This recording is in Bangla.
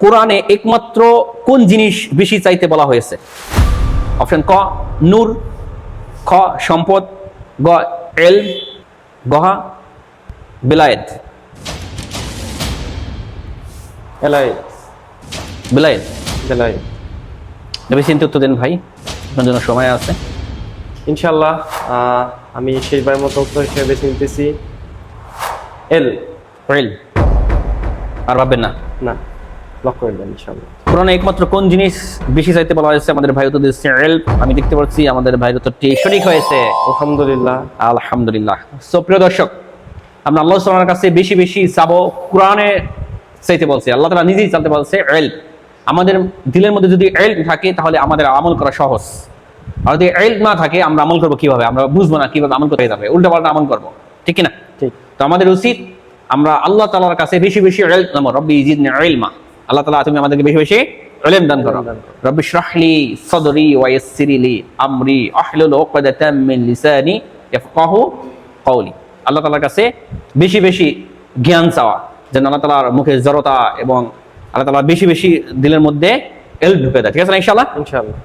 কোরআনে একমাত্র কোন জিনিস বেশি চাইতে বলা হয়েছে? অপশন ক নূর, খ সম্পদ, গ ইলম, গ বিলায়েত। এলায়েত। বিলায়েত। এলায়েত। বেশি চিন্তা উত্তর দেন ভাই, আপনার জন্য সময় আছে। ইনশাআল্লাহ আমি শেষবারের মতো উত্তর হিসেবে বেছে নিতেছি এল। ইলম। আর ভাববেন না। না, লক করে দেন ইনশাআল্লাহ। কোরআনে একমাত্র কোন জিনিস বেশি চাইতে বলা হয়েছে? আমাদের ভাই উত্তর দিচ্ছে ইলম। আমি দেখতে পাচ্ছি আমাদের ভাইয়ের উত্তরটি সঠিক হয়েছে, আলহামদুলিল্লাহ। আলহামদুলিল্লাহ। সো প্রিয় দর্শক, আমরা আল্লাহ সুবহানাহু ওয়া তাআলার কাছে বেশি বেশি চাবো। কোরআনে চাইতে বলছে, আল্লাহ তাআলা নিজেই চাইতে বলছে ইলম। আমাদের দিলের মধ্যে যদি ইলম থাকে তাহলে আমাদের আমল করা সহজ, আর যদি ইলম না থাকে আমরা আমল করবো কিভাবে? আমরা বুঝবো না কিভাবে আমল করতে যাবে, উল্টা পাল্টা আমল করবো, ঠিক কি না? ঠিক। তো আমাদের উচিত আমরা আল্লাহ তাআলার কাছে বেশি বেশি ইলম নামো। রব্বি জিদনি ইলমা। আল্লাহ তাআলা তুমি আমাদেরকে বেশি বেশি ইলম দান করো। রব্বি ইশরাহ লি সাদরি ওয়া ইয়াসসির লি আমরি আহলুল উকদাতাম মিন লিসানি ইয়াফকাহু কওলি। আল্লাহ তাআলার কাছে বেশি বেশি জ্ঞান চাওয়া, যেন আল্লাহ তাআলার মুখে জড়তা এবং আল্লাহ তাআলা বেশি বেশি দিলের মধ্যে ইলম ঢুকে দেয়। ঠিক আছে না ইনশাআল্লাহ? ইনশাআল্লাহ।